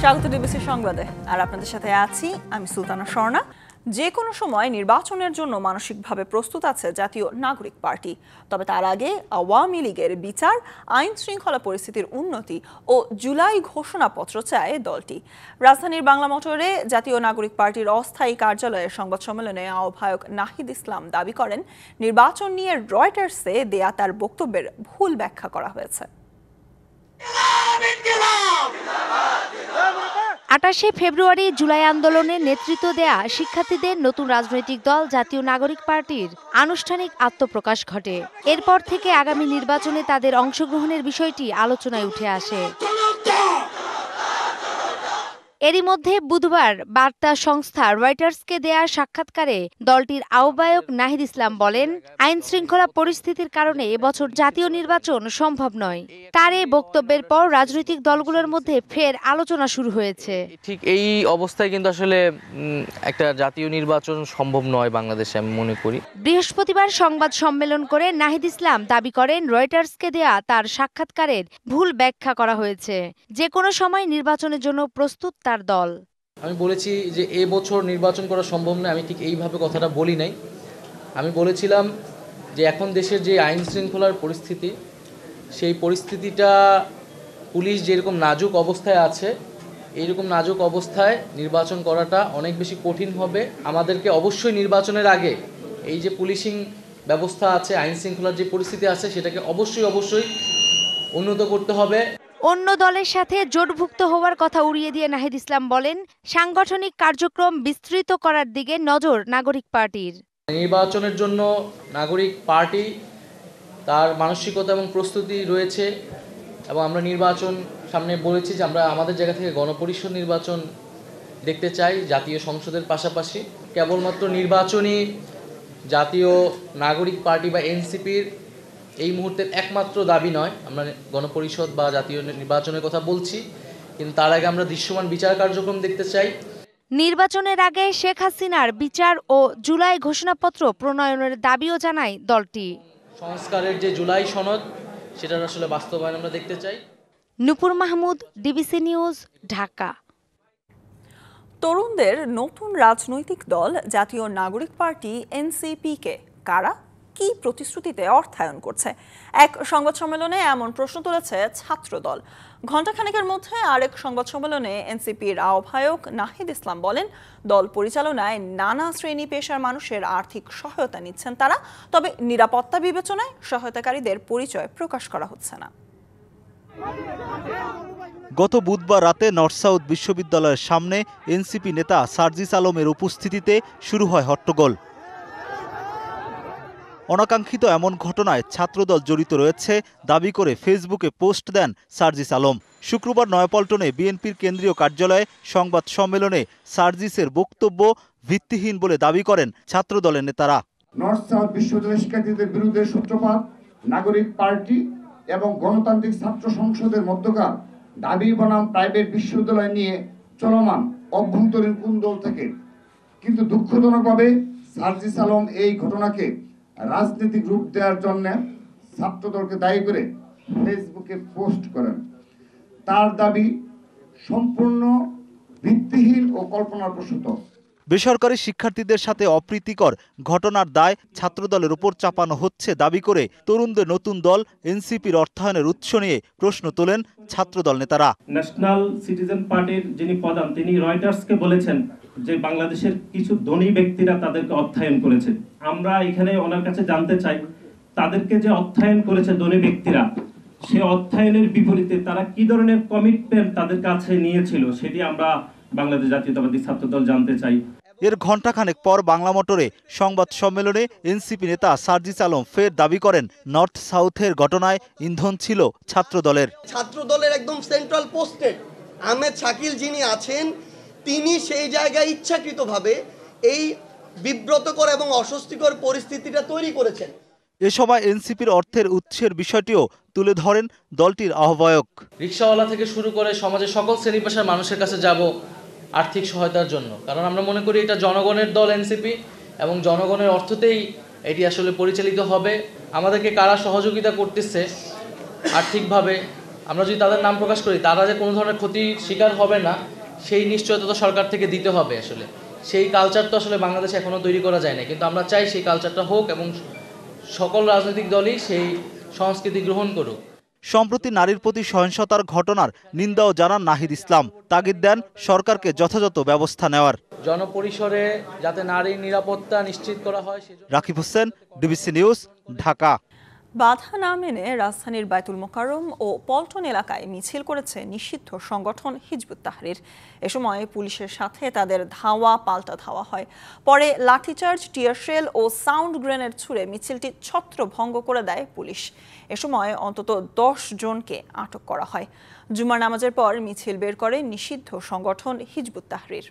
স্বাগত ডিবিসি সংবাদে। আর আপনাদের সাথে আছি আমি সুলতানা স্বর্ণা। যে কোনো সময় নির্বাচনের জন্য মানসিকভাবে প্রস্তুত আছে জাতীয় নাগরিক পার্টি। তবে তার আগে আওয়ামী লীগের বিচার, আইন শৃঙ্খলা পরিস্থিতির উন্নতি ও জুলাই ঘোষণাপত্র চায় দলটি। রাজধানীর বাংলা মোটরে জাতীয় নাগরিক পার্টির অস্থায়ী কার্যালয়ে সংবাদ সম্মেলনে আহ্বায়ক নাহিদ ইসলাম দাবি করেন, নির্বাচন নিয়ে রয়টার্সে দেয়া তার বক্তব্যের ভুল ব্যাখ্যা করা হয়েছে। ২৮শে ফেব্রুয়ারি জুলাই আন্দোলনের নেতৃত্ব দেয়া শিক্ষার্থীদের নতুন রাজনৈতিক দল জাতীয় নাগরিক পার্টির আনুষ্ঠানিক আত্মপ্রকাশ ঘটে। এরপর থেকে আগামী নির্বাচনে তাদের অংশগ্রহণের বিষয়টি আলোচনায় উঠে আসে। এরই মধ্যে বুধবার বার্তা সংস্থা রয়টার্সকে দেয়া সাক্ষাৎকারে দলটির আহ্বায়ক নাহিদ ইসলাম বলেন, আইন শৃঙ্খলা পরিস্থিতির কারণে এবছর জাতীয় নির্বাচন সম্ভব নয়। তার এই বক্তব্যের পর রাজনৈতিক দলগুলোর মধ্যে ফের আলোচনা শুরু হয়েছে। ঠিক এই অবস্থায় কিন্তু আসলে একটা জাতীয় নির্বাচন সম্ভব নয় বাংলাদেশে, আমি মনে করি। বৃহস্পতিবার সংবাদ সম্মেলন করে নাহিদ ইসলাম দাবি করেন, রয়টার্সকে দেয়া তার সাক্ষাৎকারের ভুল ব্যাখ্যা করা হয়েছে। যে কোনো সময় নির্বাচনের জন্য প্রস্তুত তার দল। আমি বলেছি যে এবছর নির্বাচন করা সম্ভব নয়, আমি ঠিক এইভাবে কথাটা বলি নাই। আমি বলেছিলাম যে এখন দেশের যে আইন শৃঙ্খলার পরিস্থিতি, সেই পরিস্থিতিটা পুলিশ যেরকম নাজুক অবস্থায় আছে, এইরকম নাজুক অবস্থায় নির্বাচন করাটা অনেক বেশি কঠিন হবে। আমাদেরকে অবশ্যই নির্বাচনের আগে এই যে পুলিশিং ব্যবস্থা আছে, আইন শৃঙ্খলার যে পরিস্থিতি আছে, সেটাকে অবশ্যই উন্নত করতে হবে। অন্য দলের সাথে জোটভুক্ত হওয়ার কথা উড়িয়ে দিয়ে নাহিদ ইসলাম বলেন, সাংগঠনিক কার্যক্রম বিস্তৃত করার দিকে নজর নাগরিক পার্টির। নির্বাচনের জন্য নাগরিক পার্টি তার মানসিকতা এবং প্রস্তুতি রয়েছে, এবং আমরা নির্বাচন সামনে বলেছি যে আমরা আমাদের জায়গা থেকে গণপরিষদ নির্বাচন দেখতে চাই জাতীয় সংসদের পাশাপাশি। কেবলমাত্র নির্বাচনী জাতীয় নাগরিক পার্টি বা এনসিপির এই মুহূর্তের একমাত্র দাবি নয়। আমরা গণপরিষদ বা জাতীয় নির্বাচনের কথা বলছি, কিন্তু তার আগে আমরা দৃশ্যমান বিচার কার্যক্রম দেখতে চাই। নির্বাচনের আগে শেখ হাসিনার বিচার ও জুলাই ঘোষণাপত্র প্রণয়নের দাবিও জানায় দলটি। সংস্কারের যে জুলাই সনদ, সেটার আসলে বাস্তবায়ন আমরা দেখতে চাই। নূপুর মাহমুদ, ডিবিসি নিউজ, ঢাকা। তরুণদের নতুন রাজনৈতিক দল জাতীয় নাগরিক পার্টি এনসিপিকে কারা কি প্রতিশ্রুতিতে অর্থায়ন করছে? এক সংবাদ সম্মেলনে এমন প্রশ্ন তুলেছে ছাত্রদল। ঘণ্টাখানেকের মধ্যে আরেক সংবাদ সম্মেলনে এনসিপির আহ্বায়ক নাহিদ ইসলাম বলেন, দল পরিচালনায় নানা শ্রেণী পেশার মানুষের আর্থিক সহায়তা নিচ্ছেন তারা, তবে নিরাপত্তা বিবেচনায় সহায়তাকারীদের পরিচয় প্রকাশ করা হচ্ছে না। গত বুধবার রাতে নর্থ সাউথ বিশ্ববিদ্যালয়ের সামনে এনসিপি নেতা সার্জিস আলমের উপস্থিতিতে শুরু হয় হট্টগোল। অনাকাঙ্ক্ষিত এমন ঘটনায় ছাত্রদল জড়িত রয়েছে দাবি করে ফেসবুকে পোস্ট দেন সার্জিস আলম। শুক্রবার নয়াপল্টনে বিএনপির কেন্দ্রীয় কার্যালয়ে সংবাদ সম্মেলনে সার্জিসের বক্তব্য ভিত্তিহীন বলে দাবি করেন ছাত্রদলের নেতারা। নর্থ সাউথ বিশ্ববিদ্যালয়ের শিক্ষার্থীদের বিরুদ্ধে সূত্রপাত নাগরিক পার্টি এবং গণতান্ত্রিক ছাত্র সংসদের মধ্যকার দাবি বনাম প্রাইভেট বিশ্ববিদ্যালয় নিয়ে চলমান অভ্যন্তরীণ কুন্দল থেকে। কিন্তু দুঃখজনকভাবে সার্জিস আলম এই ঘটনাকে রাজনৈতিক রূপ দেওয়ার জন্য ছাত্রদলকে দায়ী করে ফেসবুকে পোস্ট করেন। তার দাবি সম্পূর্ণ ভিত্তিহীন ও কল্পনাপ্রসূত। বেসরকারি শিক্ষার্থীদের সাথে অপ্রীতিকর ঘটনার দায় ছাত্রদলের উপর চাপানো হচ্ছে দাবি করে তরুণদের নতুন দল এনসিপির অর্থায়নের উৎস নিয়ে প্রশ্ন তোলেন ছাত্রদল নেতারা। ন্যাশনাল সিটিজেন পার্টির যিনি প্রধান, তিনি রয়টার্সকে বলেছেন যে বাংলাদেশের কিছু ধনী ব্যক্তিরা তাদেরকে অর্থায়ন করেছে। আমরা এখানে ওনার কাছে জানতে চাই, তাদেরকে যে অর্থায়ন করেছে ধনী ব্যক্তিরা, সে অর্থায়নের বিপরীতে তারা কি ধরনের কমিটমেন্ট তাদের কাছে নিয়েছিল, সেটি আমরা বাংলাদেশ জাতীয়তাবাদী ছাত্রদল জানতে চাই। এর ঘণ্টাখানেক পর বাংলা মোটরে সংবাদ সম্মেলনে এনসিপি নেতা সার্জিস আলম ফের দাবি করেন, নর্থ সাউথের ঘটনায় ইন্ধন ছিল ছাত্রদলের। ছাত্রদলের একদম সেন্ট্রাল পোস্টেড আহমেদ শাকিল যিনি আছেন, তিনি সেই জায়গায় ইচ্ছাকৃতভাবে এই বিব্রতকর এবং অস্বস্তিকর পরিস্থিতিটা তৈরি করেছেন। এ সময় এনসিপির অর্থের উৎসের বিষয়টিও তুলে ধরেন দলটির আহ্বায়ক। রিকশাওয়ালা থেকে শুরু করে সমাজের সকল শ্রেণী পেশার মানুষের কাছে যাব আর্থিক সহায়তার জন্য, কারণ আমরা মনে করি এটা জনগণের দল এনসিপি, এবং জনগণের অর্থতেই এটি আসলে পরিচালিত হবে। আমাদেরকে কারা সহযোগিতা করতেছে আর্থিকভাবে, আমরা যদি তাদের নাম প্রকাশ করি, তারা যে কোনো ধরনের ক্ষতির শিকার হবে না, সেই নিশ্চয়তা তো সরকার থেকে দিতে হবে। আসলে সেই কালচার তো আসলে বাংলাদেশে এখনও তৈরি করা যায় না, কিন্তু আমরা চাই সেই কালচারটা হোক এবং সকল রাজনৈতিক দলই সেই সংস্কৃতি গ্রহণ করুক। সম্প্রতি নারীর প্রতি সহিংসতার ঘটনার নিন্দাও জানান নাহিদ ইসলাম, তাগিদ দেন সরকারকে যথাযথ ব্যবস্থা নেওয়ার। জনপরিসরে যাতে নারীর নিরাপত্তা নিশ্চিত করা হয়। Rakib Hossain, DBC news, Dhaka. বাধা না মেনে রাজধানীর বায়তুল মোকাররম ও পল্টন এলাকায় মিছিল করেছে নিষিদ্ধ সংগঠন হিজবুত তাহরির। এ সময় পুলিশের সাথে তাদের ধাওয়া পাল্টা ধাওয়া হয়। পরে লাঠিচার্জ, টিয়ারশেল ও সাউন্ড গ্রেনেড ছুড়ে মিছিলটি ছত্রভঙ্গ করে দেয় পুলিশ। এ সময় অন্তত 10 জনকে আটক করা হয়। জুমার নামাজের পর মিছিল বের করে নিষিদ্ধ সংগঠন হিজবুত তাহরির।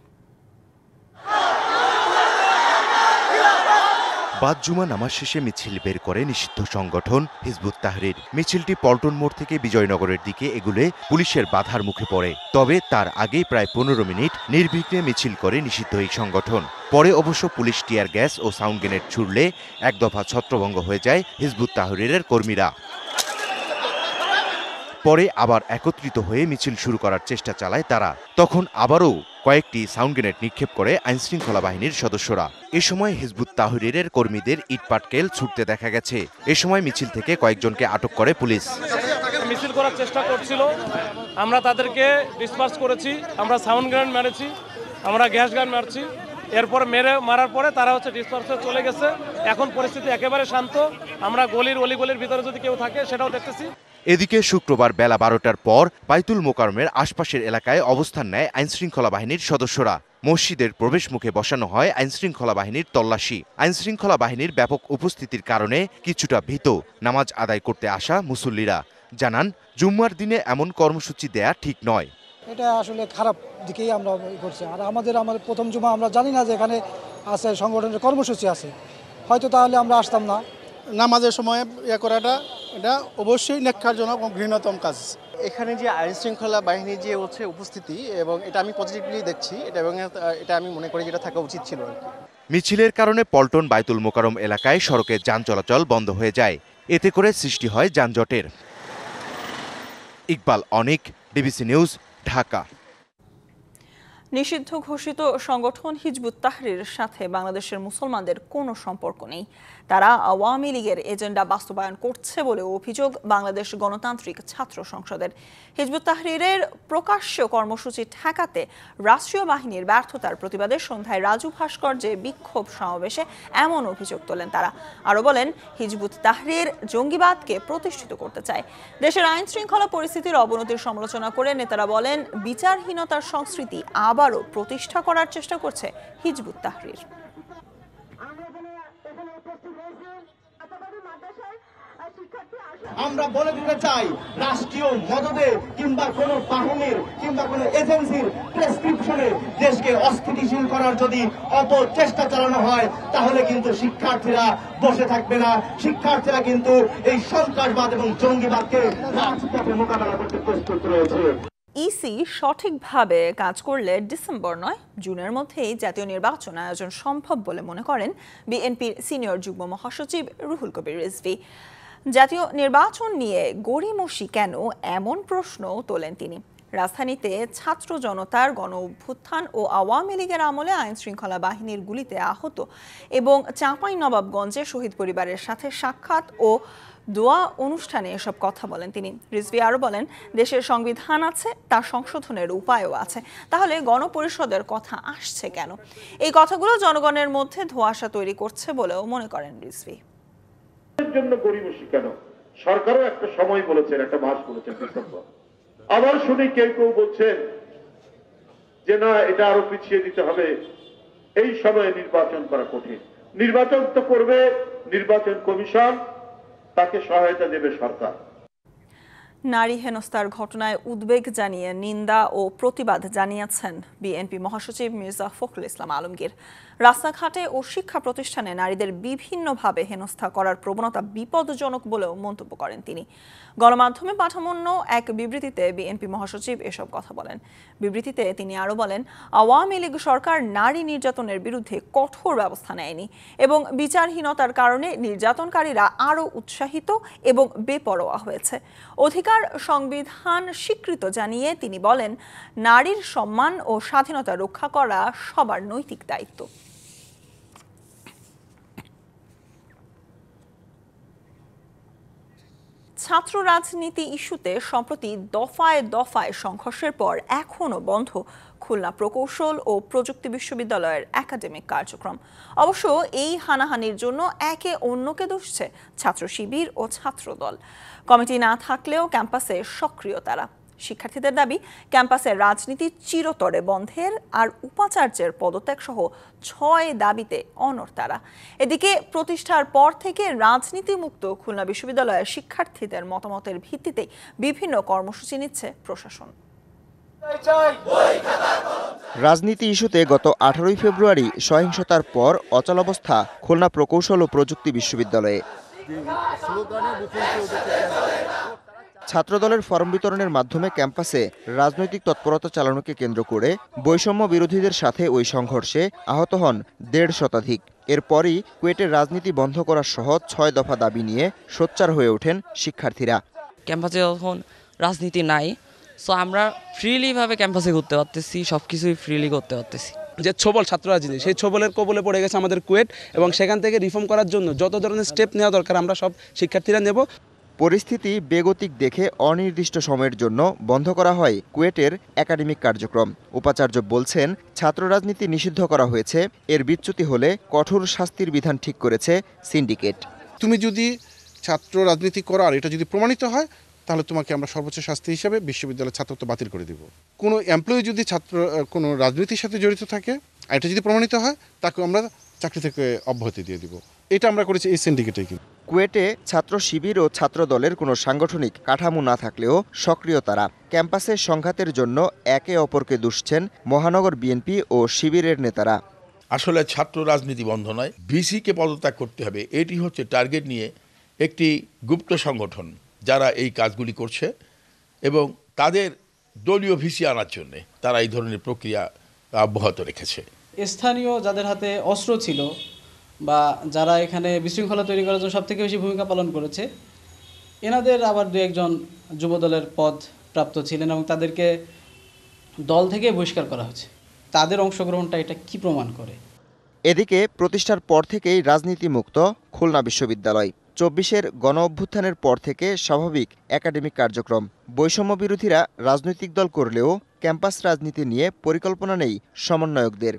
বাদ জুমা নামাজ শেষে মিছিল বের করে নিষিদ্ধ সংগঠন হিজবুত তাহরির। মিছিলটি পল্টন মোড় থেকে বিজয়নগরের দিকে এগুলে পুলিশের বাধার মুখে পড়ে। তবে তার আগেই প্রায় 15 মিনিট নির্বিঘ্নে মিছিল করে নিষিদ্ধ এই সংগঠন। পরে অবশ্য পুলিশ টিয়ার গ্যাস ও সাউন্ড গ্রেনেড ছুড়লে এক দফা ছত্রভঙ্গ হয়ে যায় হিজবুত তাহরিরের কর্মীরা। পরে আবার একত্রিত হয়ে মিছিল শুরু করার চেষ্টা চালায় তারা। তখন আবারও কয়েকটি সাউন্ড গ্রেনেড নিক্ষেপ করে আইনশৃঙ্খলা বাহিনীর সদস্যরা। এ সময় হিজবুত তাহরিরের কর্মীদের ইটপাটকেল ছুটতে দেখা গেছে। এ সময় মিছিল থেকে কয়েকজনকে আটক করে পুলিশ। মিছিল করার চেষ্টা করছিল, আমরা তাদেরকে ডিসপার্স করেছি, আমরা সাউন্ড গ্রেনেড মেরেছি, আমরা গ্যাস গান মারছি। এরপর মারার পরে তারা ডিসপার্সে চলে গেছে। এখন পরিস্থিতি একেবারে শান্ত। আমরা অলিগলির ভিতরে যদি কেউ থাকে সেটাও দেখতেছি। এদিকে শুক্রবার বেলা 12টার পর বায়তুল মোকাররমের আশপাশের এলাকায় অবস্থান নেয় আইনশৃঙ্খলা বাহিনীর সদস্যরা। মসজিদের প্রবেশ মুখে বসানো হয় আইনশৃঙ্খলা বাহিনীর তল্লাশি। আইনশৃঙ্খলা বাহিনীর ব্যাপক উপস্থিতির কারণে কিছুটা ভীত নামাজ আদায় করতে আসা মুসল্লিরা। জানান, জুম্মার দিনে এমন কর্মসূচি দেয়া ঠিক নয়। এটা আসলে খারাপ দিকেই আমরা করছি। আর আমাদের প্রথম জুমা, আমরা জানি না যে এখানে আছে সংগঠনের কর্মসূচি আছে, হয়তো তাহলে আমরা আসতাম না। নামাজের সময় করাটা এটা অবশ্যই ন্যাক্কারজনক এবং ঘৃণাতম কাজ। এখানে যে আইনশৃঙ্খলা বাহিনীর যে উপস্থিতি, এবং এটা আমি পজিটিভলি দেখছি, এবং এটা আমি মনে করি যেটা থাকা উচিত ছিল। মিছিলের কারণে পল্টন বায়তুল মোকাররম এলাকায় সড়কে যান চলাচল বন্ধ হয়ে যায়। এতে করে সৃষ্টি হয় যানজটের। ইকবাল অনিক, ডিবিসি নিউজ, ঢাকা। নিষিদ্ধ ঘোষিত সংগঠন হিজবুত তাহরির সাথে বাংলাদেশের মুসলমানদের কোনো সম্পর্ক নেই। তারা আওয়ামী লীগের এজেন্ডা বাস্তবায়ন করছে বলে অভিযোগ বাংলাদেশ গণতান্ত্রিক ছাত্র সংসদের। হিজবুত তাহরিরের প্রকাশ্য কর্মসূচি ঠেকাতে রাষ্ট্রীয় বাহিনীর ব্যর্থতার প্রতিবাদে সন্ধ্যায় রাজু ভাস্কর্যে বিক্ষোভ সমাবেশে এমন অভিযোগ তোলেন তারা। আরও বলেন, হিজবুত তাহরির জঙ্গিবাদকে প্রতিষ্ঠিত করতে চায়। দেশের আইন শৃঙ্খলা পরিস্থিতির অবনতির সমালোচনা করে নেতারা বলেন, বিচারহীনতার সংস্কৃতি আবারও প্রতিষ্ঠা করার চেষ্টা করছে হিজবুত তাহরির। আমরা বলে দিতে চাই, রাষ্ট্রীয় মদদে কিংবা কোন বাহিনীর কিংবা কোন এজেন্সির প্রেসক্রিপশনে দেশকে অস্থিতিশীল করার যদি অপচেষ্টা চালানো হয়, তাহলে কিন্তু শিক্ষার্থীরা বসে থাকবে না। শিক্ষার্থীরা কিন্তু এই সন্ত্রাসবাদ এবং জঙ্গিবাদকে রাজপথে মোকাবেলা করতে প্রস্তুত রয়েছে। ইসি সঠিকভাবে কাজ করলে ডিসেম্বর নয়, জুনের মধ্যেই জাতীয় নির্বাচন আয়োজন সম্ভব বলে মনে করেন বিএনপির সিনিয়র যুগ্ম মহাসচিব রুহুল কবির রিজভী। জাতীয় নির্বাচন নিয়ে গড়িমসি কেন, এমন প্রশ্ন তোলেন তিনি। রাজধানীতে ছাত্র জনতার গণ অভ্যুত্থান ও আওয়ামী লীগের আমলে আইন শৃঙ্খলা বাহিনীর গুলিতে আহত এবং চাঁপাইনবাবগঞ্জে শহীদ পরিবারের সাথে সাক্ষাৎ ও দোয়া অনুষ্ঠানে এসব কথা বলেন তিনি। রিজভী আরও বলেন, দেশের সংবিধান আছে, তার সংশোধনের উপায়ও আছে, তাহলে গণপরিষদের কথা আসছে কেন? এই কথাগুলো জনগণের মধ্যে ধোঁয়াশা তৈরি করছে বলেও মনে করেন রিজভী। জন্য গরিমসি কেন? সরকারও একটা সময় বলেছেন, একটা মাস বলেছেন ডিসেম্বর। আবার শুনি কেউ কেউ বলছেন যে না, এটা আরো পিছিয়ে দিতে হবে, এই সময়ে নির্বাচন করা কঠিন। নির্বাচন তো করবে নির্বাচন কমিশন, তাকে সহায়তা দেবে সরকার। নারী হেনস্থার ঘটনায় উদ্বেগ জানিয়ে নিন্দা ও প্রতিবাদ জানিয়েছেন বিএনপি মহাসচিব মির্জা ফখরুল ইসলাম আলমগীর। রাস্তাঘাটে ও শিক্ষা প্রতিষ্ঠানে নারীদের বিভিন্নভাবে হেনস্থা করার প্রবণতা বিপজ্জনক বলেও মন্তব্য করেন তিনি। গণমাধ্যমে পাঠানো এক বিবৃতিতে বিএনপি মহাসচিব এসব কথা বলেন। বিবৃতিতে তিনি আরও বলেন, আওয়ামী লীগ সরকার নারী নির্যাতনের বিরুদ্ধে কঠোর ব্যবস্থা নেয়নি এবং বিচারহীনতার কারণে নির্যাতনকারীরা আরও উৎসাহিত এবং বেপরোয়া হয়েছে। অধিকার মায়ানমার সংবিধান স্বীকৃত জানিয়ে তিনি বলেন, নারীর সম্মান ও স্বাধীনতা রক্ষা করা সবার নৈতিক দায়িত্ব। ছাত্র রাজনীতি ইস্যুতে সম্প্রতি দফায় দফায় সংঘর্ষের পর এখনও বন্ধ খুলনা প্রকৌশল ও প্রযুক্তি বিশ্ববিদ্যালয়ের একাডেমিক কার্যক্রম। অবশ্য এই হানাহানির জন্য একে অন্যকে দুষছে ছাত্র শিবির ও ছাত্রদল। কমিটি না থাকলেও ক্যাম্পাসে সক্রিয় তারা। শিক্ষার্থীদের দাবি, ক্যাম্পাসের রাজনীতি চিরতরে বন্ধের আর উপাচার্যের পদত্যাগ সহ ৬ দাবিতে অনড় তারা। এদিকে প্রতিষ্ঠার পর থেকে রাজনীতিমুক্ত খুলনা বিশ্ববিদ্যালয়ের শিক্ষার্থীদের মতামতের ভিত্তিতে বিভিন্ন কর্মসূচি নিচ্ছে প্রশাসন। রাজনীতি ইস্যুতে গত 18 ফেব্রুয়ারি সহিংসতার পর অচলাবস্থা খুলনা প্রকৌশল ও প্রযুক্তি বিশ্ববিদ্যালয়ে। ছাত্রদলের ফরম বিতরণের মাধ্যমে ক্যাম্পাসে রাজনৈতিক তৎপরতা চালানোকে কেন্দ্র করে বৈষম্য বিরোধীদের সাথে ওই সংঘর্ষে আহত হন ১৫০ শতাধিক। এরপরই কুয়েটের রাজনীতি বন্ধ করা সহ ৬ দফা দাবি নিয়ে সোচ্চার হয়ে ওঠেন শিক্ষার্থীরা। ক্যাম্পাসে যখন রাজনীতি নাই, সো আমরা ফ্রিলিভাবে ক্যাম্পাসে ঘুরতে পারতেছি, সব কিছুই ফ্রিলি করতে পারতেছি। যে ছবল ছাত্র রাজনীতি, সেই ছবলের কবলে পড়ে গেছে আমাদের কুয়েট, এবং সেখান থেকে রিফর্ম করার জন্য যত ধরনের স্টেপ নেওয়া দরকার আমরা সব শিক্ষার্থীরা নেব। পরিস্থিতি বেগতিক দেখে অনির্দিষ্ট সময়ের জন্য বন্ধ করা হয় কুয়েটের একাডেমিক কার্যক্রম। উপাচার্য বলছেন, ছাত্র রাজনীতি নিষিদ্ধ করা হয়েছে, এর বিচ্যুতি হলে কঠোর শাস্তির বিধান ঠিক করেছে সিন্ডিকেট। তুমি যদি ছাত্র রাজনীতি করার এটা যদি প্রমাণিত হয়, তাহলে তোমাকে আমরা সর্বোচ্চ শাস্তি হিসাবে বিশ্ববিদ্যালয়ের ছাত্রত্ব বাতিল করে দেব। কোনো এমপ্লয়ি যদি কোনো রাজনীতির সাথে জড়িত থাকে, এটা যদি প্রমাণিত হয়, তাকে আমরা চাকরি থেকে অব্যাহতি দিয়ে দিব। এটা আমরা করেছি এই সিন্ডিকেটে। কুয়েটে ছাত্র শিবির ও ছাত্র দলের কোনো সাংগঠনিক কাঠামো না থাকলেও সক্রিয় তারা। ক্যাম্পাসে সংঘাতের জন্য একে অপরকে দুষছেন মহানগর বিএনপি ও শিবিরের নেতারা। আসলে ছাত্র রাজনীতি বন্ধ নয়, ভিসিকে পদত্যাগ করতে হবে, এটি হচ্ছে টার্গেট নিয়ে একটি গুপ্ত সংগঠন যারা এই কাজগুলি করছে, এবং তাদের দলীয় ভিসি আনার জন্য তারা এই ধরনের প্রক্রিয়া অব্যাহত রেখেছে। স্থানীয় যাদের হাতে অস্ত্র ছিল বা যারা এখানে বিশৃঙ্খলা তৈরি করার জন্য সবথেকে বেশি ভূমিকা পালন করেছে, এনাদের আবার 2-1 যুবদলের পদ প্রাপ্ত ছিলেন এবং তাদেরকে দল থেকে বহিষ্কার করা হয়েছে। তাদের অংশগ্রহণটা এটা কি প্রমাণ করে? এদিকে প্রতিষ্ঠার পর থেকেই রাজনীতিমুক্ত খুলনা বিশ্ববিদ্যালয়। 24-এর গণ অভ্যুত্থানের পর থেকে স্বাভাবিক একাডেমিক কার্যক্রম। বৈষম্য বিরোধীরা রাজনৈতিক দল করলেও ক্যাম্পাস রাজনীতি নিয়ে পরিকল্পনা নেই সমন্বয়কদের।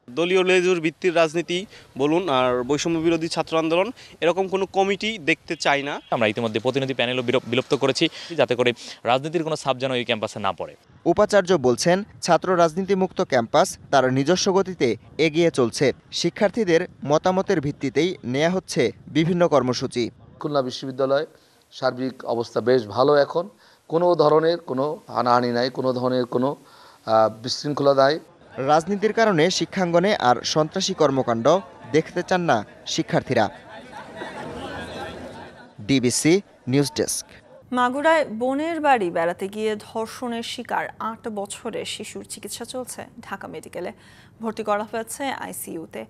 দলীয় লেজুর ভিত্তির রাজনীতি বলুন আর বৈষম্য বিরোধী ছাত্র আন্দোলন, এরকম কোনো কমিটি দেখতে চাই না। আমরা ইতিমধ্যে প্রতিনিধি প্যানেলও বিলুপ্ত করেছি, যাতে করে রাজনীতির কোনো ছাপ যেন এই ক্যাম্পাসে না পড়ে। উপাচার্য বলছেন, ছাত্র রাজনীতিমুক্ত ক্যাম্পাস তার নিজস্ব গতিতে এগিয়ে চলছে। শিক্ষার্থীদের মতামতের ভিত্তিতেই নেওয়া হচ্ছে বিভিন্ন কর্মসূচি। খুলনা বিশ্ববিদ্যালয় সার্বিক অবস্থা বেশ ভালো। এখন কোনো ধরনের কোনো হানাহানি নাই, কোনো ধরনের কোনো বিশৃঙ্খলা নাই। রাজনীতির কারণে শিক্ষাঙ্গনে আর সন্ত্রাসী কর্মকাণ্ড দেখতে চান না শিক্ষার্থীরা। DBC news desk. মাগুরায় বোনের বাড়ি বেড়াতে গিয়ে ধর্ষণের শিকার 8 বছরের শিশুর চিকিৎসা চলছে ঢাকা মেডিকেলে। ভর্তি করা হয়েছে আইসিইউতে।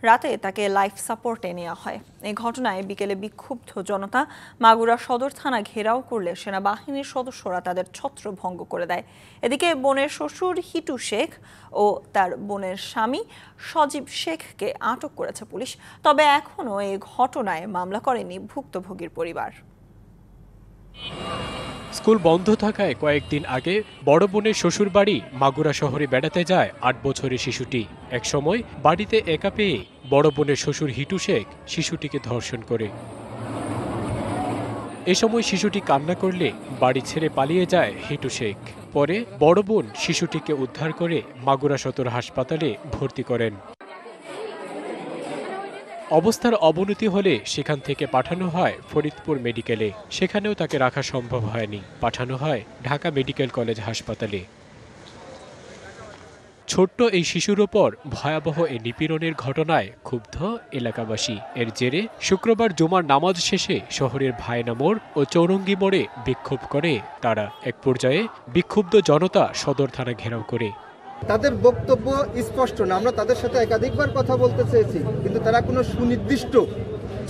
রাতে তাকে লাইফ সাপোর্টে নেওয়া হয়। এই ঘটনায় বিকেলে বিক্ষুব্ধ জনতা মাগুরা সদর থানা ঘেরাও করলে সেনাবাহিনীর সদস্যরা তাদের ছত্রভঙ্গ করে দেয়। এদিকে বোনের শ্বশুর হিটু শেখ ও তার বোনের স্বামী সজীব শেখকে আটক করেছে পুলিশ। তবে এখনও এই ঘটনায় মামলা করেনি ভুক্তভোগীর পরিবার। স্কুল বন্ধ থাকায় কয়েকদিন আগে বড় বোনের শ্বশুর বাড়ি মাগুরা শহরে বেড়াতে যায় 8 বছরের শিশুটি। একসময় বাড়িতে একা পেয়ে বড় বোনের শ্বশুর হিটু শেখ শিশুটিকে ধর্ষণ করে। এ সময় শিশুটি কান্না করলে বাড়ি ছেড়ে পালিয়ে যায় হিটু শেখ। পরে বড় বোন শিশুটিকে উদ্ধার করে মাগুরা সদর হাসপাতালে ভর্তি করেন। অবস্থার অবনতি হলে সেখান থেকে পাঠানো হয় ফরিদপুর মেডিকেলে। সেখানেও তাকে রাখা সম্ভব হয়নি, পাঠানো হয় ঢাকা মেডিকেল কলেজ হাসপাতালে। ছোট্ট এই শিশুর ওপর ভয়াবহ এই নিপীড়নের ঘটনায় ক্ষুব্ধ এলাকাবাসী। এর জেরে শুক্রবার জুমার নামাজ শেষে শহরের ভায়না মোড় ও চৌরঙ্গি মোড়ে বিক্ষোভ করে তারা। এক পর্যায়ে বিক্ষুব্ধ জনতা সদর থানা ঘেরাও করে। তাদের বক্তব্য স্পষ্ট না, আমরা তাদের সাথে একাধিকবার কথা বলতে চেয়েছি, কিন্তু তারা কোনো সুনির্দিষ্ট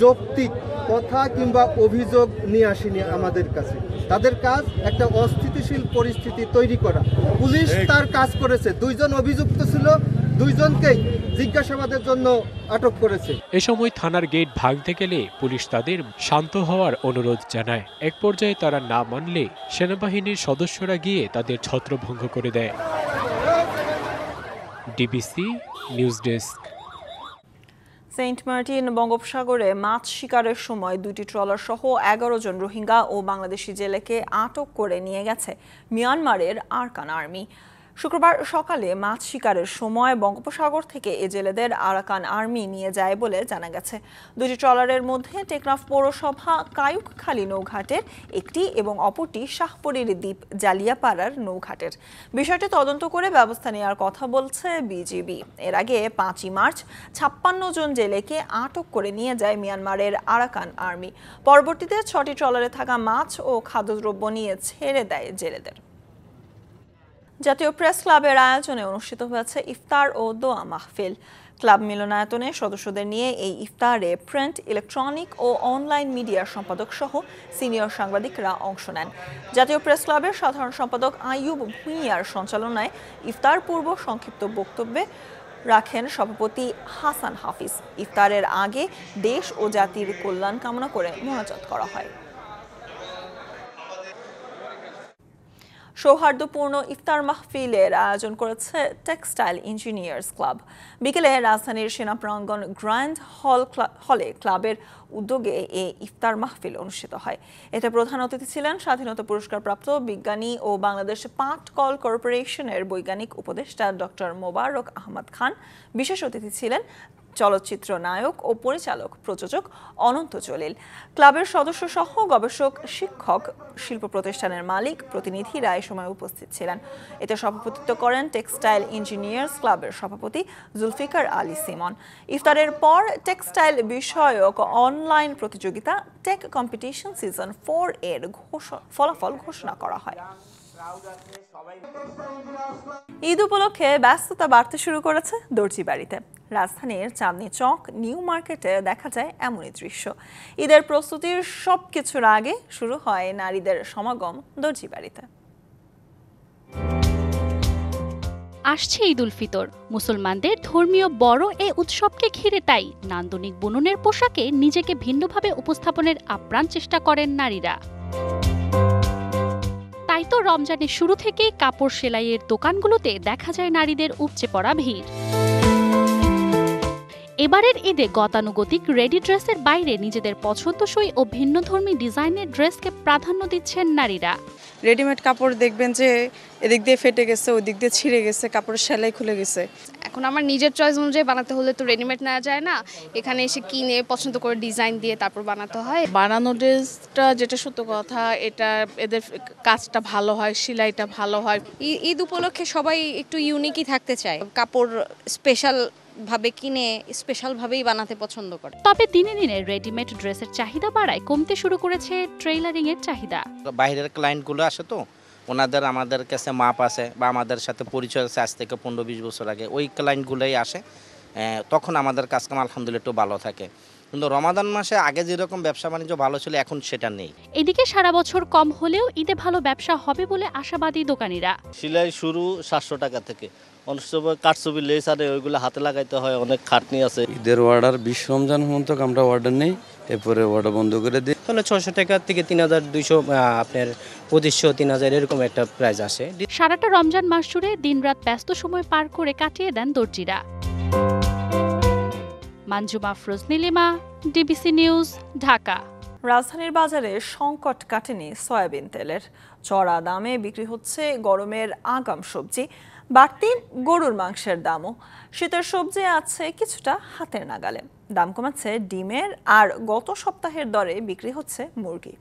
যৌক্তিক কথা কিংবা অভিযোগ নিয়ে আসেনি আমাদের কাছে। তাদের কাজ একটা অস্থিতিশীল পরিস্থিতি তৈরি করা। পুলিশ তার কাজ করেছে, 2 জন অভিযুক্ত ছিল, 2 জনকেই জিজ্ঞাসাবাদের জন্য আটক করেছে। এ সময় থানার গেট ভাঙতে গেলে পুলিশ তাদের শান্ত হওয়ার অনুরোধ জানায়। এক পর্যায়ে তারা না মানলে সেনাবাহিনীর সদস্যরা গিয়ে তাদের ছত্রভঙ্গ করে দেয়। DBC news desk. Saint Martin বঙ্গোপসাগরে মাছ শিকারের সময় 2টি ট্রলার সহ 11 জন রোহিঙ্গা ও বাংলাদেশি জেলেকে আটক করে নিয়ে গেছে মিয়ানমারের আরাকান আর্মি। শুক্রবার সকালে মাছ শিকারের সময় বঙ্গোপসাগর থেকে এ জেলেদের আরাকান আর্মি নিয়ে যায় বলে জানা গেছে। 2টি ট্রলারের মধ্যে টেকনাফ পৌরসভা কায়ুকখালী নৌঘাটের একটি এবং অপরটি শাহপরীর দ্বীপ জালিয়াপাড়ার নৌঘাটের। বিষয়টি তদন্ত করে ব্যবস্থা নেওয়ার কথা বলছে বিজিবি। এর আগে 5ই মার্চ 56 জন জেলেকে আটক করে নিয়ে যায় মিয়ানমারের আরাকান আর্মি। পরবর্তীতে 6টি ট্রলারে থাকা মাছ ও খাদ্যদ্রব্য নিয়ে ছেড়ে দেয় জেলেদের। জাতীয় প্রেস ক্লাবের আয়োজনে অনুষ্ঠিত হয়েছে ইফতার ও দোয়া মাহফিল। ক্লাব মিলনায়তনে সদস্যদের নিয়ে এই ইফতারে প্রিন্ট, ইলেকট্রনিক ও অনলাইন মিডিয়ার সম্পাদক সহ সিনিয়র সাংবাদিকরা অংশ নেন। জাতীয় প্রেস ক্লাবের সাধারণ সম্পাদক আইয়ুব ভুঁইয়ার সঞ্চালনায় ইফতার পূর্ব সংক্ষিপ্ত বক্তব্যে রাখেন সভাপতি হাসান হাফিজ। ইফতারের আগে দেশ ও জাতির কল্যাণ কামনা করে মোনাজাত করা হয়। সৌহার্দ্যপূর্ণ ইফতার মাহফিলের আয়োজন করেছে টেক্সটাইল ইঞ্জিনিয়ার্স ক্লাব। বিকেলে রাজধানীর সেনা প্রাঙ্গণ গ্র্যান্ড হলে ক্লাবের উদ্যোগে এ ইফতার মাহফিল অনুষ্ঠিত হয়। এতে প্রধান অতিথি ছিলেন স্বাধীনতা পুরস্কারপ্রাপ্ত বিজ্ঞানী ও বাংলাদেশ পাটকল কর্পোরেশনের বৈজ্ঞানিক উপদেষ্টা ডক্টর মোবারক আহমদ খান। বিশেষ অতিথি ছিলেন চলচ্চিত্র নায়ক ও পরিচালক প্রযোজক অনন্ত জলিল। ক্লাবের সদস্য সহ গবেষক, শিক্ষক, শিল্প প্রতিষ্ঠানের মালিক, প্রতিনিধিরা এ সময় উপস্থিত ছিলেন। এতে সভাপতিত্ব করেন টেক্সটাইল ইঞ্জিনিয়ার্স ক্লাবের সভাপতি জুলফিকার আলী সিমন। ইফতারের পর টেক্সটাইল বিষয়ক অনলাইন প্রতিযোগিতা টেক কম্পিটিশন সিজন 4 এর ফলাফল ঘোষণা করা হয়। ঈদ উপলক্ষে ব্যস্ততা বাড়তে শুরু করেছে দর্জিবাড়িতে। রাজধানীর চাঁদনী চক, নিউ মার্কেটে দেখা যায় এমনই দৃশ্য। ঈদের প্রস্তুতির সবকিছুর আগে শুরু হয় নারীদের সমাগম দর্জিবাড়িতে। আসছে ঈদ উল ফিতর। মুসলমানদের ধর্মীয় বড় এই উৎসবকে ঘিরে তাই নান্দনিক বুননের পোশাকে নিজেকে ভিন্নভাবে উপস্থাপনের আপ্রাণ চেষ্টা করেন নারীরা। তাই তো রমজানের শুরু থেকেই কাপড় সেলাইয়ের দোকানগুলোতে দেখা যায় নারীদের উপচে পড়া ভিড়। এবারের ঈদে গতানুগতিক রেডি ড্রেসের বাইরে নিজেদের পছন্দসই ও ভিন্নধর্মী ডিজাইনের ড্রেসকে প্রাধান্য দিচ্ছেন নারীরা। রেডিমেড কাপড় দেখবেন যে এদিক দিয়ে ফেটে গেছে, ওই দিক দিয়ে ছিঁড়ে গেছে, কাপড়ের সেলাই খুলে গেছে। এখন আমার নিজের চয়েস অনুযায়ী বানাতে হলে তো রেডিমেড নেওয়া যায় না, এখানে এসে কিনে পছন্দ করে ডিজাইন দিয়ে তারপর বানাতে হয়। বানানো ড্রেসটা যেটা সত্য কথা, এটা এদের কাজটা ভালো হয়, সেলাইটা ভালো হয়। ঈদ উপলক্ষে সবাই একটু ইউনিকই থাকতে চায়, কাপড় স্পেশাল ভাবে কিনে স্পেশাল ভাবেই বানাতে পছন্দ করে। তবে দিনে দিনে রেডিমেড ড্রেসের চাহিদা বাড়ায় কমতে শুরু করেছে ট্রেইলারিং এর চাহিদা। বাইরের ক্লায়েন্টগুলো আসে তো, ওনাদের আমাদের কাছে মাপ আছে বা আমাদের সাথে পরিচয় আছে আজ থেকে 15-20 বছর আগে, ওই ক্লায়েন্টগুলোই আসে, তখন আমাদের কাজকাম আলহামদুলিল্লাহ একটু ভালো থাকে। কিন্তু রমাদান মাসে আগে যেরকম ব্যবসা বাণিজ্য ভালো ছিল এখন সেটা নেই। এদিকে সারা বছর কম হলেও ঈদে ভালো ব্যবসা হবে বলে আশাবাদী দোকানিরা। সেলাই শুরু 700 টাকা থেকে, অনেক সময় কাটছবি লেস আর ওইগুলো হাতে লাগাইতে হয়, অনেক খাটনি আছে। ঈদের অর্ডার 20 রমজান পর্যন্ত আমরা অর্ডার নেই, এরপরে অর্ডার বন্ধ করে দিই। তাহলে 600 টাকা থেকে 3200, আপনার 2500-3000 এরকম একটা প্রাইস আসে। সারাটা রমজান মাস জুড়ে দিনরাত ব্যস্ত সময় পার করে কাটিয়ে দেন দর্জিরা। Manjuma Afroz Nilima, DBC news, Dhaka. রাজধানীর বাজারে সংকট কাটেনি সয়াবিন তেলের। চড়া দামে বিক্রি হচ্ছে গরমের আগাম সবজি, বাড়তি গরুর মাংসের দামও। শীতের সবজি আছে কিছুটা হাতের নাগালে। দাম কমাচ্ছে ডিমের, আর গত সপ্তাহের দরে বিক্রি হচ্ছে মুরগি।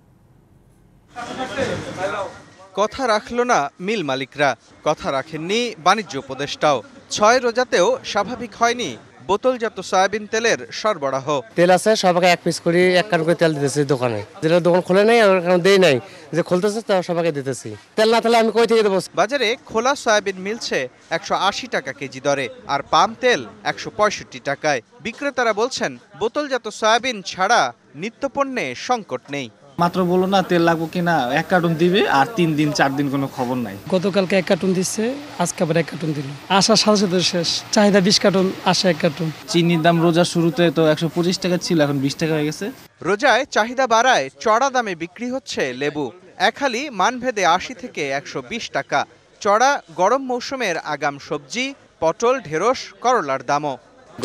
কথা রাখল না মিল মালিকরা, কথা রাখেননি বাণিজ্য উপদেষ্টাও। 6 রোজাতেও স্বাভাবিক হয়নি বোতলজাত সয়াবিন তেলের সরবরাহ। তেল আছে, সবাইকে 1 পিস করে 1 কার্টন করে তেল দিতেছি দোকানে। যেটা দোকান খোলে নাই আর দেই নাই, যে খুলতেছে তা সবাইকে দিতেছি। তেল না তাহলে আমি কই থেকে দেব? বাজারে খোলা সয়াবিন মিলছে 180 টাকা কেজি দরে, আর পাম তেল 165 টাকায়। বিক্রেতারা বলছেন বোতলজাত সয়াবিন ছাড়া নিত্যপণ্যে সংকট নেই। মাত্র বলো না তেল লাগবো কিনা, 1 কার্টন দিবে আর 3 দিন 4 দিন কোনো খবর নাই। গতকালকে 1 কার্টন দিচ্ছে, আজকে আবার 1 কার্টন দিল। আসার সাথে সাথে শেষ। চাহিদা 20 কার্টন, আসে 1 কার্টন। চিনির দাম রোজার শুরুতে তো 125 টাকা ছিল, এখন 20 টাকা হয়ে গেছে। রোজায় চাহিদা বাড়ায় চড়া দামে বিক্রি হচ্ছে লেবু। এক হালি মানভেদে 80 থেকে 120 টাকা। চড়া গরম মৌসুমের আগাম সবজি, পটল, ঢেঁড়স, করলার দামও।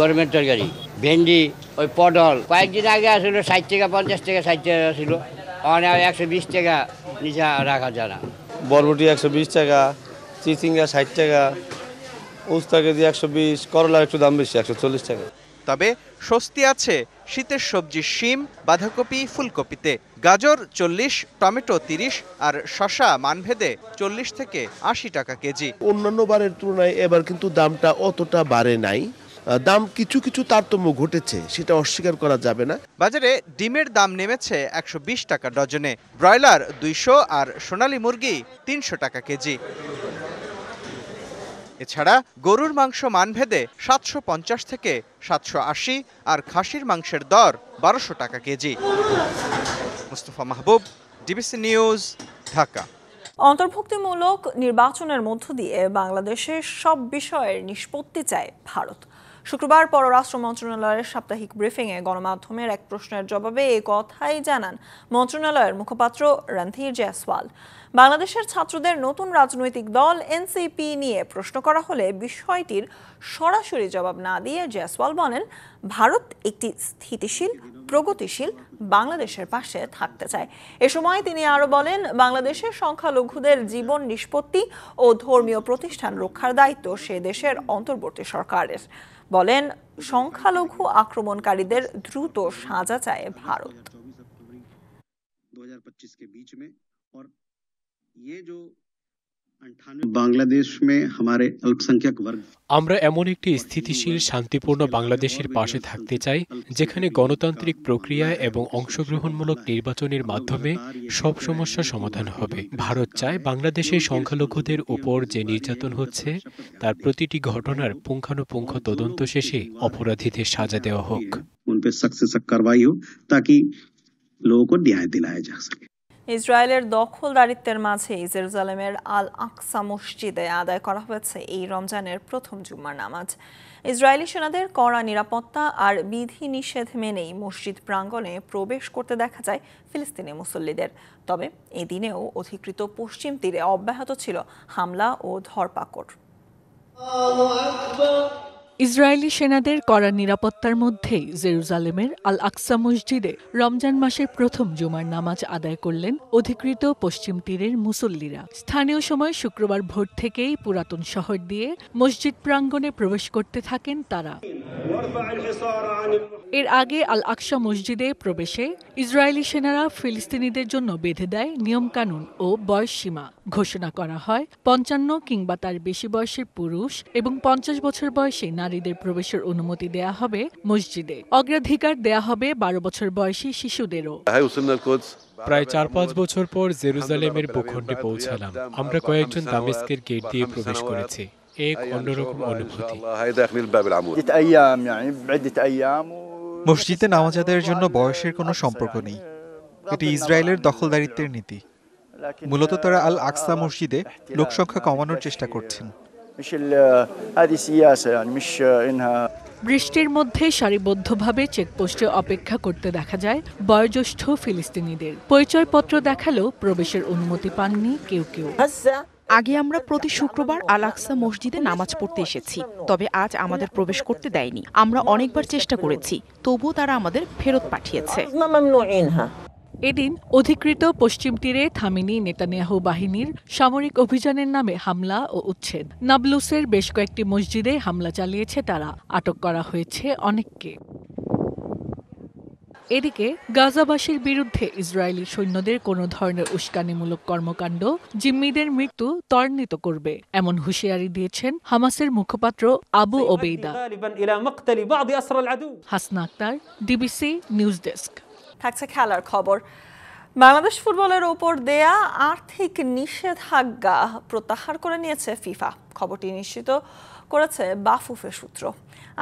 গরমের তরকারি, ভেন্ডি, ওই পটল কয়েকদিন আগে আসছিল 60 টাকা, 50 টাকা, 60 টাকা ছিল, 120 টাকা নিচে রাখা যায় না। বরবটি 120 টাকা, চিচিঙ্গা 60 টাকা, উস্তা কেজি 120, করলার একটু দাম বেশি 140 টাকা। তবে স্বস্তি আছে শীতের সবজি শিম, বাঁধাকপি, ফুলকপিতে। গাজর 40, টমেটো 30 আর শসা মানভেদে 40 থেকে 80 টাকা কেজি। অন্যান্য বারের তুলনায় এবার কিন্তু দামটা অতটা বাড়ে নাই, দাম কিছু কিছু তারতম্য ঘটেছে, সেটা অস্বীকার করা যাবে না। বাজারে ডিমের দাম নেমেছে 120 টাকা ডজনে, ব্রয়লার 200 আর সোনালী মুরগি 300 টাকা কেজি। এছাড়া গরুর মাংস মানভেদে 750 থেকে 780 আর খাসির মাংসের দর 1200 টাকা কেজি। মুস্তফা মাহবুব, ডিবিসি নিউজ, ঢাকা। অন্তর্ভুক্তিমূলক নির্বাচনের মধ্য দিয়ে বাংলাদেশের সব বিষয়ের নিষ্পত্তি চায় ভারত। শুক্রবার পররাষ্ট্র মন্ত্রণালয়ের সাপ্তাহিক ব্রিফিংয়ে গণমাধ্যমের এক প্রশ্নের জবাবে এই কথাই জানান মন্ত্রণালয়ের মুখপাত্র রণধীর জয়সওয়াল। বাংলাদেশের ছাত্রদের নতুন রাজনৈতিক দল এনসিপি নিয়ে প্রশ্ন করা হলে বিষয়টির সরাসরি জবাব না দিয়ে জয়সওয়াল বলেন, ভারত একটি স্থিতিশীল, প্রগতিশীল বাংলাদেশের পাশে থাকতে চায়। এ সময় তিনি আরও বলেন, বাংলাদেশের সংখ্যালঘুদের জীবন নিষ্পত্তি ও ধর্মীয় প্রতিষ্ঠান রক্ষার দায়িত্ব সে দেশের অন্তর্বর্তী সরকারের। বলেন, সংখ্যালঘু আক্রমণকারীদের দ্রুত সাজা চায় ভারত। আমরা এমন একটি স্থিতিশীল, শান্তিপূর্ণ বাংলাদেশের পাশে থাকতে চাই, যেখানে গণতান্ত্রিক প্রক্রিয়া এবং অংশগ্রহণমূলক নির্বাচনের মাধ্যমে সব সমস্যার সমাধান হবে। ভারত চায় বাংলাদেশের সংখ্যালঘুদের উপর যে নির্যাতন হচ্ছে তার প্রতিটি ঘটনার পুঙ্খানুপুঙ্খ তদন্ত শেষে অপরাধীদের সাজা দেওয়া হোক। ইসরায়েলের দখলদারিত্বের মাঝে জেরুজালেমের আল আকসা মসজিদে আদায় করা হয়েছে এই রমজানের প্রথম জুম্মার নামাজ। ইসরায়েলি সেনাদের কড়া নিরাপত্তা আর বিধিনিষেধ মেনেই মসজিদ প্রাঙ্গণে প্রবেশ করতে দেখা যায় ফিলিস্তিনি মুসল্লিদের। তবে এদিনেও অধিকৃত পশ্চিম তীরে অব্যাহত ছিল হামলা ও ধরপাকড়। ইসরায়েলি সেনাদের কড়া নিরাপত্তার মধ্যেই জেরুজালেমের আল আকসা মসজিদে রমজান মাসের প্রথম জুমার নামাজ আদায় করলেন অধিকৃত পশ্চিম তীরের মুসল্লিরা। স্থানীয় সময় শুক্রবার ভোর থেকেই পুরাতন শহর দিয়ে মসজিদ প্রাঙ্গণে প্রবেশ করতে থাকেন তারা। এর আগে আল আকসা মসজিদে প্রবেশে ইসরায়েলি সেনারা ফিলিস্তিনিদের জন্য বেঁধে দেয় নিয়মকানুন ও বয়সসীমা। ঘোষণা করা হয় 55 কিংবা তার বেশি বয়সের পুরুষ এবং 50 বছর বয়সী নারীদের প্রবেশের অনুমতি দেয়া হবে মসজিদে। অগ্রাধিকার দেয়া হবে 12 বছর বয়সী শিশুদেরও। প্রায় 4-5 বছর পর জেরুজালেমের ভূখণ্ডে পৌঁছালাম। আমরা কয়েকজন দামেস্কের গেট দিয়ে প্রবেশ করেছি। এক অন্যরকম অনুভূতি। মসজিদে নামাজ আদায়ের জন্য বয়সের কোনো সম্পর্ক নেই। এটি ইসরায়েলের দখলদারিত্বের নীতি। মূলত তারা আল আকসা মসজিদে লোকসংখ্যা কমানোর চেষ্টা করছেন। বৃষ্টির মধ্যে সারিবদ্ধভাবে চেকপোস্টে অপেক্ষা করতে দেখা যায় বয়োজ্যেষ্ঠ ফিলিস্তিনিদের। পরিচয়পত্র দেখালেও প্রবেশের অনুমতি পাননি কেউ কেউ। আগে আমরা প্রতি শুক্রবার আল আকসা মসজিদে নামাজ পড়তে এসেছি, তবে আজ আমাদের প্রবেশ করতে দেয়নি। আমরা অনেকবার চেষ্টা করেছি, তবুও তারা আমাদের ফেরত পাঠিয়েছে। এদিন অধিকৃত পশ্চিম তীরে থামিনি নেতানিয়াহু বাহিনীর সামরিক অভিযানের নামে হামলা ও উচ্ছেদ। নাবলুসের বেশ কয়েকটি মসজিদে হামলা চালিয়েছে তারা। আটক করা হয়েছে অনেককে। এদিকে গাজাবাসীর বিরুদ্ধে ইসরায়েলি সৈন্যদের কোনো ধরনের উস্কানিমূলক কর্মকাণ্ড জিম্মিদের মৃত্যু ত্বরান্বিত করবে এমন হুঁশিয়ারি দিয়েছেন হামাসের মুখপাত্র Abu Obaida. Hasna Akter, DBC news desk. থাকছে খেলার খবর। বাংলাদেশ ফুটবলের ওপর দেয়া আর্থিক নিষেধাজ্ঞা প্রত্যাহার করে নিয়েছে ফিফা। খবরটি নিশ্চিত করেছে বাফুফের সূত্র।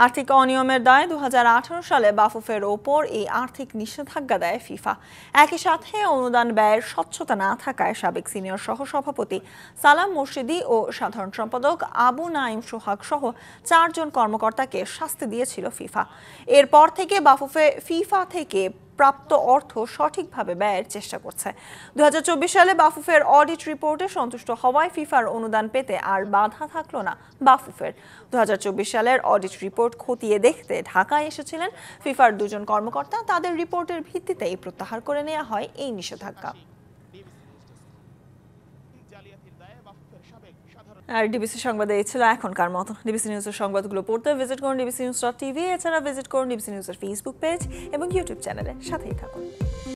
আর্থিক অনিয়মের দায়ে 2018 সালে বাফুফের ওপর এই আর্থিক নিষেধাজ্ঞা দেয় ফিফা। একই সাথে অনুদান ব্যয়ের স্বচ্ছতা না থাকায় সাবেক সিনিয়র সহসভাপতি সালাম মুর্শিদি ও সাধারণ সম্পাদক আবু নাইম সোহাগ সহ 4 জন কর্মকর্তাকে শাস্তি দিয়েছিল ফিফা। এরপর থেকে বাফুফে ফিফা থেকে প্রাপ্ত অর্থ সঠিকভাবে ব্যয়ের চেষ্টা করছে। 2024 সালে বাফুফের অডিট রিপোর্টে সন্তুষ্ট হওয়ায় ফিফার অনুদান পেতে আর বাধা থাকলো না বাফুফের। 2024 সালের অডিট রিপোর্ট খতিয়ে দেখতে ঢাকায় এসেছিলেন ফিফার 2 জন কর্মকর্তা। তাদের রিপোর্টের ভিত্তিতেই প্রত্যাহার করে নেওয়া হয় এই নিষেধাজ্ঞা। আর ডিবিসি সংবাদে এই ছিল এখনকার মতো। ডিবিসি নিউজের সংবাদগুলো পড়তে ভিজিট করুন dbcnews.tv। এছাড়া ভিজিট করুন ডিবিসি নিউজের ফেসবুক পেজ এবং ইউটিউব চ্যানেলে। সাথেই থাকুন।